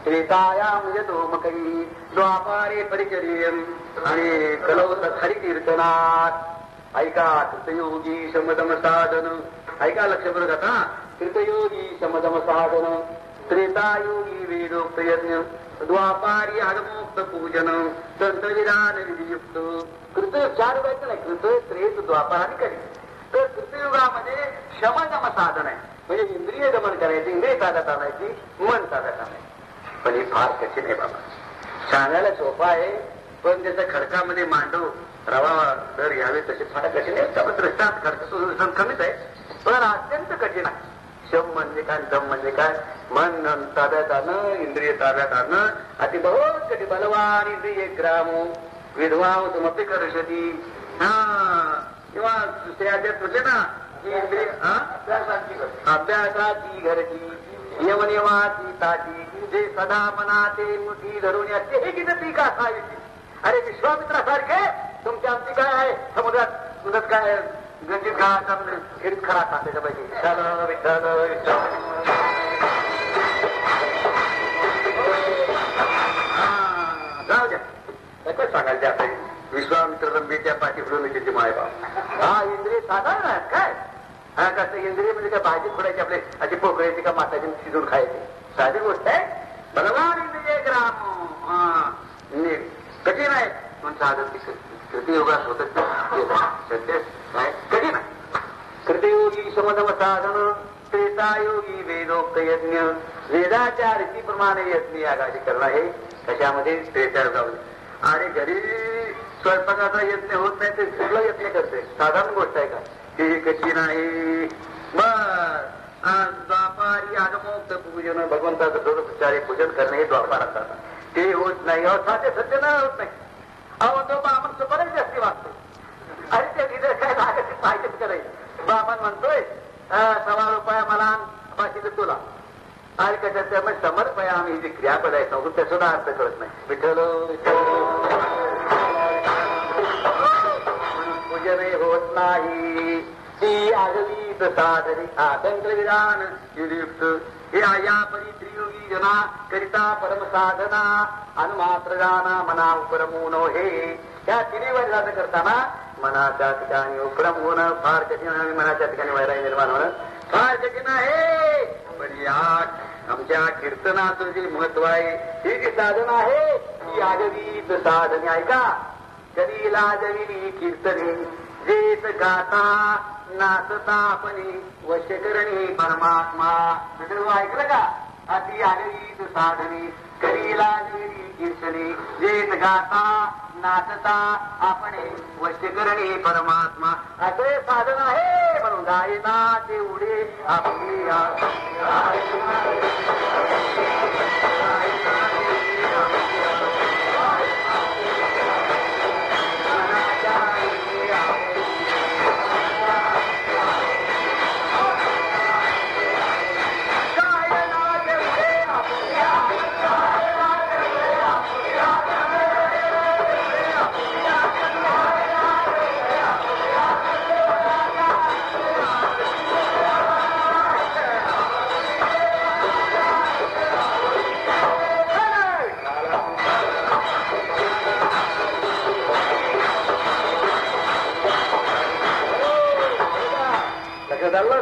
त्रेतायाम यतोमकरी द्वापारे परिचर्यम आणि कलवत हरिकीर्तनात ऐका कृतयोगी शमदम साधन ऐका लक्ष बरं आता कृतयोगी शमदम साधन त्रेतायोगी वेदोक्त यज्ञ द्वापारी हडमुक्त पूजन संतविधान विधियुक्त कृत चार व्हायचं नाही कृत त्रेत द्वापार आणि करी तर कृतयुगामध्ये शमदम साधन आहे म्हणजे इंद्रिय दमन करायचे इंद्रिय ताब्यात आणायची मन ताब्यात आणायची पण हे फार कठीण आहे बाबा सांगायला सोपा आहे पण त्याच्या खडकामध्ये मांडव रवा दर घ्यावे तसे फार कठीण आहे दृष्टांत खडक कमीच आहे पण अत्यंत कठीण आहे शम म्हणजे काय दम म्हणजे काय मन ताब्यात आणणं इंद्रिय ताब्यात आणणं अति बहुत कठी बलवान इंद्रिय ग्राम विधवाम तुमपी करशती किंवा दुसऱ्या तुझे ना की इंद्रिय अभ्यासाची घरची यवनिवाची ताची जे सदा मनाते मुठी धरून असते हे किती ती का सावित्री अरे विश्वामित्रासारखे तुमची आमची काय आहे समुद्रात मुदत काय गंजीत काळाचा खेळीत खरा टाकायचा पाहिजे विठ्ठल विठ्ठल जाऊ द्या कसं सांगायचं ते आता विश्वामित्र रंबीच्या पाठी फुलवण्याची मायबाप इंद्रिय साधारण आहेत काय कसं इंद्रिय म्हणजे काय भाजी फोडायची आपले अशी पोकळायची का माताची शिजून खायची साधी गोष्ट आहे बलवान इंद्रिय ग्राम कठीण आहे पण साधन कृतियोगात होत सध्या काय कठीण आहे कृतयोगी समदम साधन त्रेतायोगी वेदोक्त यज्ञ वेदाच्या रीतीप्रमाणे यज्ञ यागाची करणं हे कशामध्ये त्रेतायुगामध्ये आणि घरी स्वयंपाकाचा यज्ञ होत नाही ते कुठला यज्ञ करते साधारण गोष्ट आहे का ही कठीण आहे द्वापारी आगमोक्त पूजन भगवंताचं षोडशोपचारे पूजन करणं हे द्वापारात जातात ते होत नाही साधे सत्य न होत नाही अहो तो बामण बरेच जास्ती वागतो अरे ते तिथे काय लागत पाहिजेच करायचं बामण म्हणतोय ₹1.25 मला बाकीचं तुला आणि कशात त्यामुळे समर्पया आम्ही जी क्रियापद आहे सांगू त्या सुद्धा अर्थ कळत नाही विठ्ठल पूजनही होत नाही ती आगवीत साधने आतंत्र विधान युक्त हे आया परी त्रियोगी जना करिता परम साधना अनुमात्र जाना मना उपरमून हे. त्या तिन्ही वैराग्य करताना मनाच्या ठिकाणी उपरम होणं फार कठीण आहे. मनाच्या ठिकाणी वैराग्य निर्माण होणं फार कठीण आहे. पण या आमच्या कीर्तनाचं जे महत्व आहे ही जी साधना आहे ती आगवीत साधने. ऐका, कधी लाजविली कीर्तने जेत गाता नाचता आपणी वशकरणी परमात्मा. ऐकलं का? अति आगवीत साधने कधी लाजविली कीर्तने जेत गाता नाचता आपणे वशकरणी परमात्मा. असे साधन आहे म्हणून गायना तेवढे आपली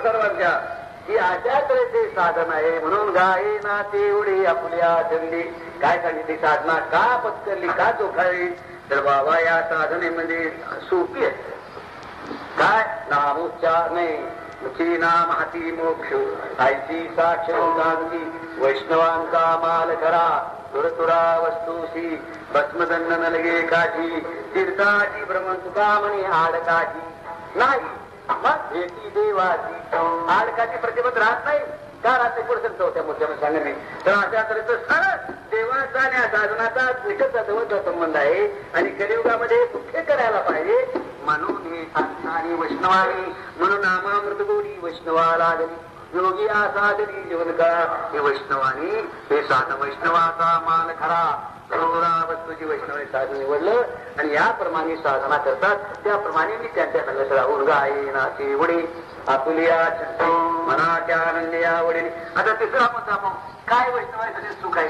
सर्वांच्या ही अशा तऱ्हेचे साधन आहे. म्हणून गायना तेवढी आपल्या चंडी. काय सांगितली साधना का पत्करली का चोखाळली तर बाबा या साधनेमध्ये सोपी आहे. काय नामोच्चार नाही मुखी नाम हाती मोक्ष आयची साक्ष वैष्णवांचा माल खरा तुरतुरा वस्तूसी भस्मदंड लगे काठी तीर्थाची भ्रमण तुका म्हणे आडकाठी नाही. मग भेटी देवाची आडकाठी प्रतिबद्ध राहत नाही का राहते पुढे चौथ्या मुद्द्यामध्ये सांगणे. तर अशा तऱ्हेचं सरळ देवाचा आणि साधनाचा विकत जवळचा संबंध आहे. आणि कलियुगामध्ये दुःखे करायला पाहिजे म्हणून हे आणि वैष्णवानी म्हणून नामामृत गोडी वैष्णवा लागली योगी आसादनी जीवन का. हे वैष्णवानी हे साधन वैष्णवाचा मान खरा वस्तूची वैष्णवानी साधन निवडलं आणि याप्रमाणे साधना करतात. त्याप्रमाणे मी त्यांच्या संघात राहून गायना तेवढे आपुलिया मनाच्या आनंदी आवडीने. आता तिसरा मुद्दा आपण काय वैष्णवासाठी सुख आहे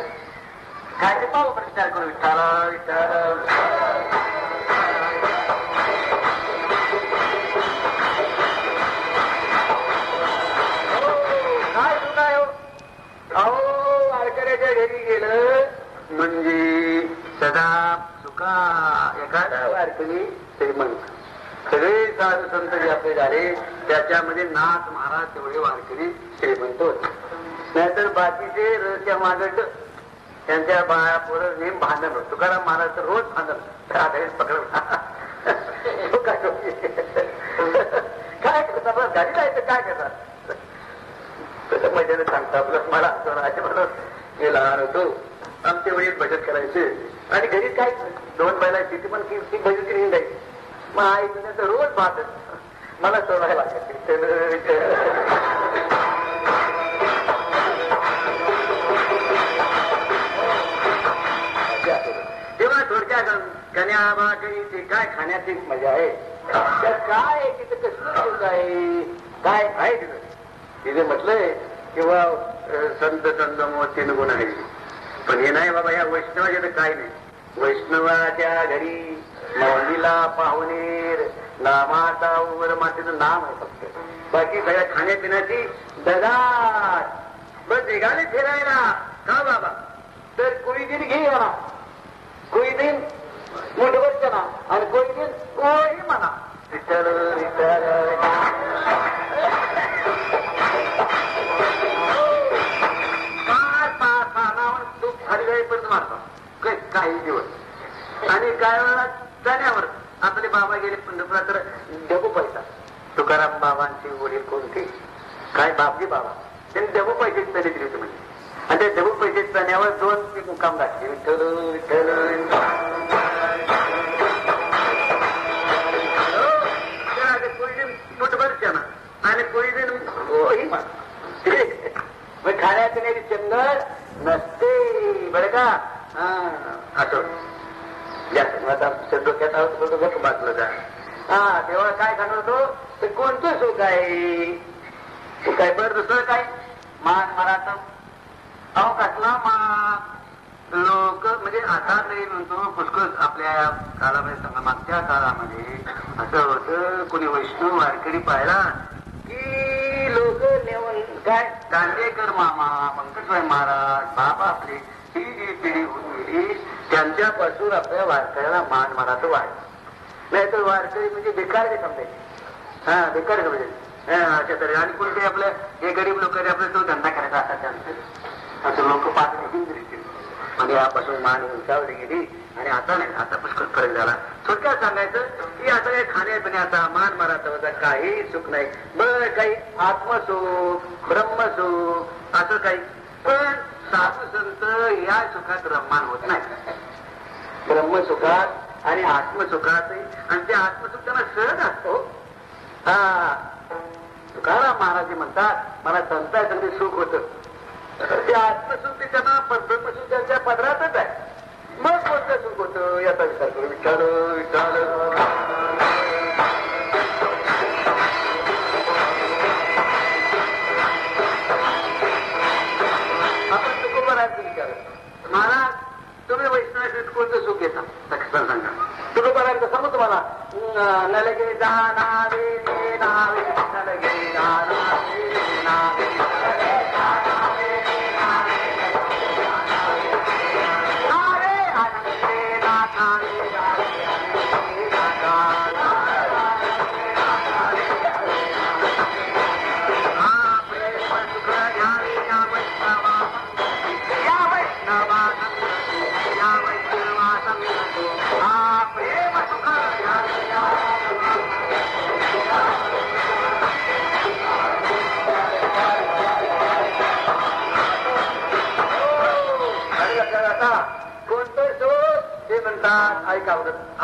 काय ते पाहू विचार करू. विठ्ठला विठ्ठल काय सुख आहे हो. अहो वारकऱ्याच्या घरी गेलं म्हणजे सदा सुखा. एखादा वारकरी श्रीमंत सगळे साधू संत जे आपले झाले त्याच्यामध्ये नाथ महाराज तेवढे वारकरी श्रीमंत होते. नाहीतर बाकीचे रस्त्या मागड त्यांच्या बाया पोरं नेम भांडण होत. तुकाराम महाराज तर रोज भांडण आधारित पकडला काय करतात गाडी जायचं काय करतात तसं मजेने सांगता आपलं मला असे म्हणत मी लहान होतो आमच्या वेळेस बचत करायचे आणि घरी काय दोन बैला तिथे पण ती बचत घेऊन जायची. मग आई तुझ्या रोज भात मला सोडायला लागायचे. तेव्हा थोडक्यात कन्या भाकरी ते काय खाण्याची मजा आहे. त्यात काय आहे तिथे कसलं आहे काय आहे तिथे म्हटलंय किंवा संत संतमो 3 गुण आहे. पण हे नाही बाबा या वैष्णवाच्या तर काय नाही. वैष्णवाच्या घरी मौलीला पाहुणेर नामाचा उवर मातेचं नाम आहे फक्त. बाकी सगळ्या खाण्यापिण्याची दगाट. बस निघाले फिरायला का बाबा तर कोळी दिन घे म्हणा कोळी दिन मुठभर चना आणि कोळी दिन कोळी म्हणा. विठ्ठल विठ्ठल काही दिवस आणि काय वेळा जाण्यावर आपले बाबा गेले पंढरपुरात तर डबू पैसा. तुकाराम बाबांचे वडील कोणते काय बापजी बाबा त्यांनी डबू पैसे तरी दिले होते म्हणजे. आणि त्या डबू पैसे जाण्यावर 2 मुक्काम घातले. विठ्ठल विठ्ठल मुठभरच्या आणि कोळी दिन मग खाण्यापिण्याची चंगळ नसते बरं का. असं जास्त डोक्यात बातलं जा. तेव्हा काय सांगत होतो तर कोणतं सुख आहे? काय बरं दुसरं काय? मान मराठ अहो कसला मान? लोक म्हणजे आता तरी म्हणतो पुष्कळ आपल्या काळामध्ये मागच्या काळामध्ये असं होतं, कोणी वैष्णव वारकरी पाहिला की लोक नेऊन काय दांडेकर मामा, पंकजभाई महाराज, बाबा आपली ही जी पिढी होऊन गेली त्यांच्यापासून आपल्या वारकऱ्याला मान मराठं वाढ. नाहीतर वारकरी म्हणजे बेकार ते समजायचे. हा बेकार समजायचे अशा तरी. आणि कोणते आपलं हे गरीब लोक आपला तो धंदा करायचा असा त्यांचं असं लोक पाहत म्हणजे यापासून मान उंचावली गेली. आणि आता नाही, आता पुष्कळ फरक झाला. थोडक्यात सांगायचं की आता काही खाण्यापिण्याचा मान मराठा काही सुख नाही. बरं काही आत्मसुख ब्रह्मसुख असं काही, पण साधू संत या सुखात रममान होत नाही. ब्रह्मसुखात आणि आत्मसुखात, आणि ते आत्मसुख त्यांना सहज असतो. हा तुकाराम महाराज म्हणतात मला संतांमध्ये सुख होतं. ते आत्मसुख ते त्यांना ब्रह्मसुख त्यांच्या पदरातच आहे. मग कोणतं सुख होतं याचा विचार करू. विचार विचार आपण तुकोबारांचं विचार. महाराज तुम्ही वैष्णवाचं कोणतं सुख घेता सक्षम सांगा. तुकोबारांचं सांगू तुम्हाला. नलगे जाणावे नावे नलगे जाणावे नावे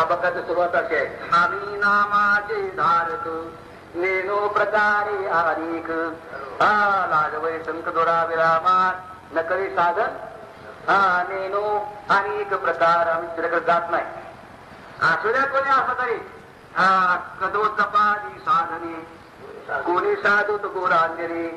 अभंगाची सुरुवात अशी आहे. आम्ही नामाचे धारक नेनो प्रकारे अनेक लाजवय संत दोरा विरामात नकळी साधन नेनो अनेक प्रकार. आम्ही तिच्याकडे जात नाही. असुद्या कोणी असं तरी कदो तपादी साधने कोणी साधूत गोरांजली.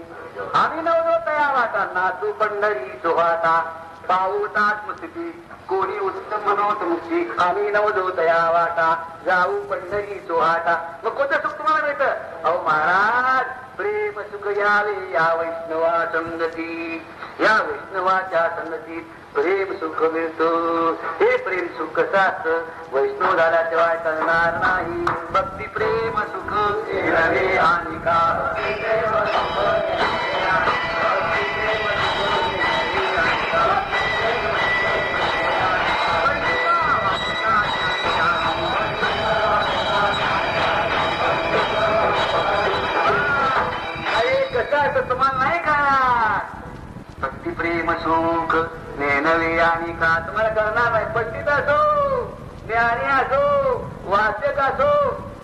आम्ही नवलो तया वाटांना तू पंढरी चोहाता पाऊतात मुस्ती कोणी उत्तम मनोत मुक्ती. आम्ही नवलो तया वाटा जाऊ पंढरी चोहाटा. मग कोणतं सुख तुम्हाला मिळतं? अहो महाराज प्रेम सुख यावे या वैष्णवा संगती. या वैष्णवाच्या संगतीत प्रेम सुख मिळतो. हे प्रेम सुख कसाच वैष्णव झाल्याशिवाय करणार नाही. भक्ती प्रेम सुख नवे आणि का तुम्हाला नाही का भक्ती प्रेम सुख नेनवे आणि का तुम्हाला करणार नाही. पंडित असो ज्ञानी असो वाचक असो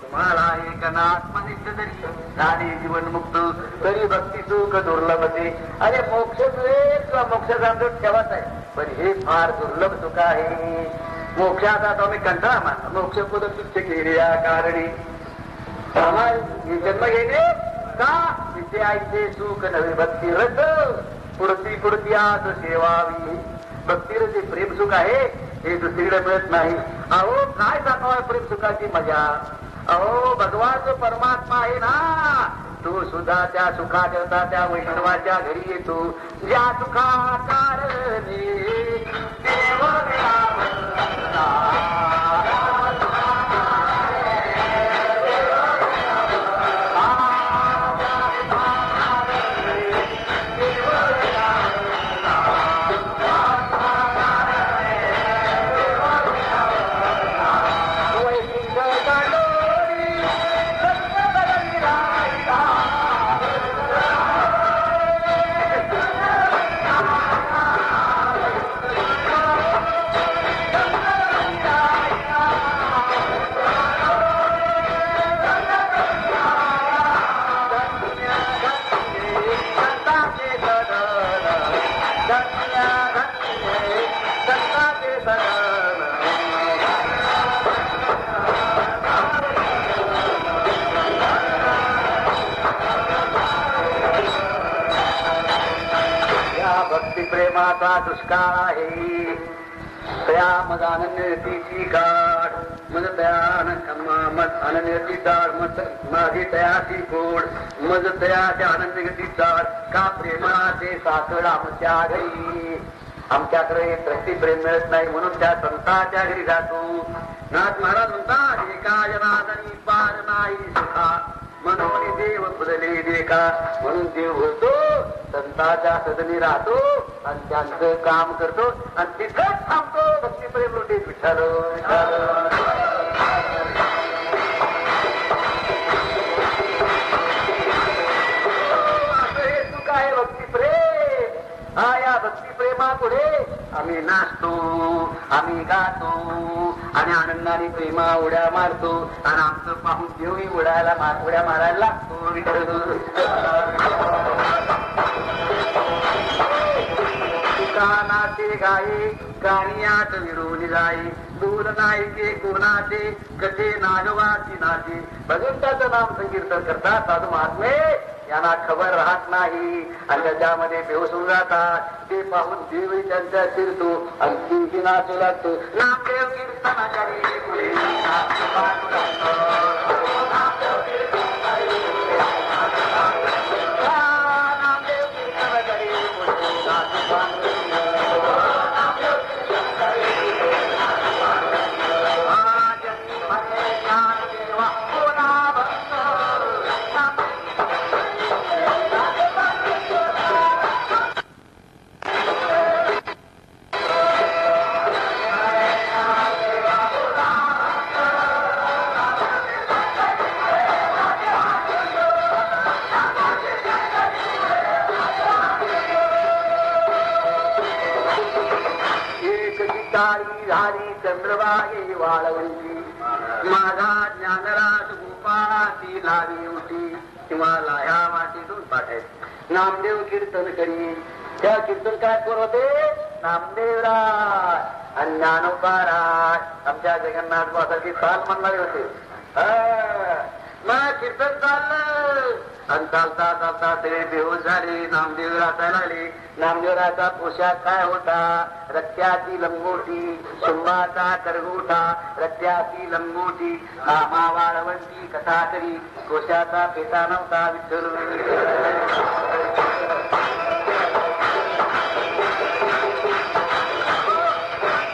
तुम्हाला एक आत्मनिष्ठ जरी झाले जीवनमुक्त तरी भक्ती सुख दुर्लभते. अरे मोक्ष मिळेल किंवा मोक्षाचा आमचं ठेवाच आहे, पण हे फार दुर्लभ सुख आहे. मोक्षाचा आता आम्ही कंटाळा मानला. मोक्ष पद तुच्छ केले या कारणी जन्म घेणे का तिथे आईचे सुख नवे भक्ती रस पुढती पुढती आस सेवावी. भक्तीरचे प्रेम सुख आहे हे दुसरीकडे मिळत नाही. अहो काय सांगावं प्रेम सुखाची मजा. अहो भगवान जो परमात्मा आहे ना तो सुद्धा त्या सुखाच्या त्या वैष्णवाच्या घरी येतो. ज्या सुखाकारणे देव भक्ती प्रेमाचा दुष्काळ आहे. तया मग अनन्यतीची काढ मग तया मग अनन्यती चाड मग माझी तयाची गोड मग तयाच्या अनन्यती चाड का प्रेमाचे सासड आमच्या घरी. आमच्याकडे भक्ती प्रेम मिळत नाही म्हणून त्या संतांच्या घरी जातो. नाथ महाराज म्हणतात एका जनादनी पार नाही सुखा म्हणून देव फुलले देखा. म्हणून देव होतो संतांच्या सदनी राहतो आणि त्यांचं काम करतो आणि तिथंच थांबतो. भक्ती प्रेम लुटीत विठ्ठल असं हे सुख आहे भक्ती प्रेम. हा या भक्ती प्रेमापुढे आम्ही नाचतो, आम्ही गातो आणि आनंदाने प्रेमा उड्या मारतो आणि आमचं पाहून देवही उड्या मारायला लागतो. कानाचे गाये कानियात विरून जाई दूर नाही के कोणाचे कसे नागवाची नाचे. भगवंताचं नाम संकीर्तन करतात साधू महात्मे यांना खबर राहत नाही आणि त्याच्यामध्ये बेहोश होऊन जातात. ते पाहून देवही त्यांच्या शिरतो आणि तीही नाचू लागतो. नामदेव कीर्तनाचारी पुढे झाली चंद्रवाही वाळवंती माझा ज्ञानराज गोपाळाची लावी होती. तुम्हाला ह्या वाटीतून पाठायचं. नामदेव कीर्तन करी त्या कीर्तन काय कोण होते? नामदेवराज आणि ज्ञानोबाराज आमच्या जगन्नाथ बाबाची चाल म्हणणारे होते. मला कीर्तन चाललं आणि चालता चालता ते बेहोश झाले. नामदेव राचायला लागले. नामदेवराचा पोशाख काय होता? रक्त्याची लंगोटी शुंभाचा करगोटा रक्त्याची लंगोटी आमा वाळवंती कथा तरी कोशाचा पेटा नव्हता. विठ्ठल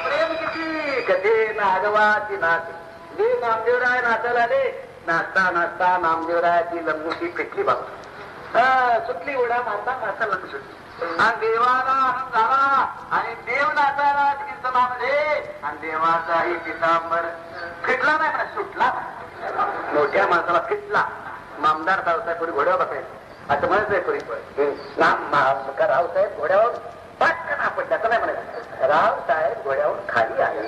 प्रेम किती कथे नागवाची नाचे. जे नामदेवराय नाचायला आले नाचता नाचता नामदेवरायाची लंगोटी पेटली बाबा सुटली. उड्या मारता मारता लंग सुटली आणि देवाला आनंद झाला आणि देव नाचायला कीर्तनामध्ये आणि देवाचाही पितांबर फिटला नाही म्हणा सुटला. मोठ्या माणसाला फिटला. मामदार रावसाहेब कोणी घोड्यावर बसायचं असं म्हणत आहे कोणी पण रावसाहेब घोड्यावर पटकन आपण त्याचं नाही म्हणायचं. रावसाहेब घोड्यावर खाली आले.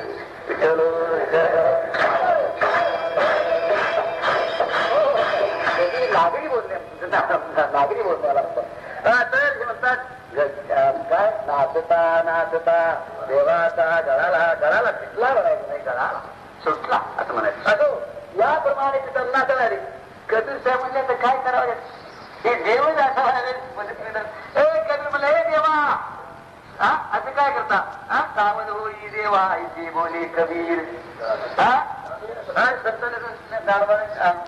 नागरी बोलणे नागरी बोलण्याला तर म्हणतात काय नाचता नाचता देवाचा गळाला फिटला म्हणायचं नाही गळा सुटला असं म्हणायचं. असो याप्रमाणे तिथं नाचणारे कबीर साहेब म्हणजे आता काय करावं हे देवच असं कबीर म्हणलं हे देवा असं काय करता? सावध होई देवा इथे बोले कबीर.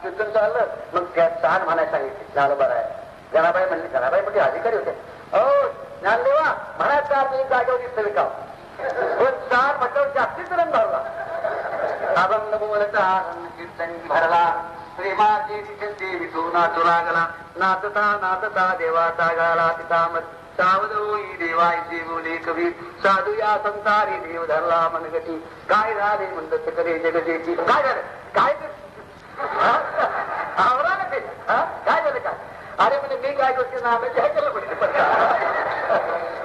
कीर्तन चाललं मग त्या चाल म्हणायला सांगितली. ज्ञानोबा आहे जनाबाई म्हणले. जनाबाई म्हणजे अधिकारी होते. हो ज्ञानदेवा म्हणायचा मी जागेवर दिसतं विकाव पण चाल म्हटल्यावर जास्तीच रंग भरला. अभंग बोलता कीर्तन भरला प्रेमाचे देवी तो नाचू लागला. नाचता नाचता देवाचा गाला पितामत सावध होई देवायचे बोले कबीर. साधू या संसारी देव धरला मनगटी. काय झाले म्हणत करे जगजेची. काय झालं काय आवरा ना ते काय झालं काय? अरे म्हणजे मी काय गोष्टी नामाची आहे केलं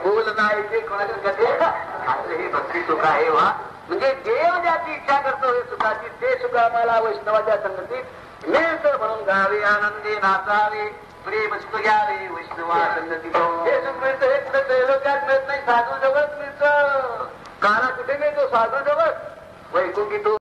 बोल नाही ते कोणाच्या कथे आपलं ही भक्ती सुख आहे वा. म्हणजे देव ज्याची इच्छा करतो हे सुखाची ते सुख आम्हाला वैष्णवाच्या संगतीत मिळतं. म्हणून गावे आनंदी नाचावे प्रेम सुख घ्यावे वैष्णवा संगती. हे सुख मिळतं हे कुठं लोकात मिळत नाही. साधू जवळ मिळतं. काला कुठे मिळतो? साधू जवळ. वैकुंठी तो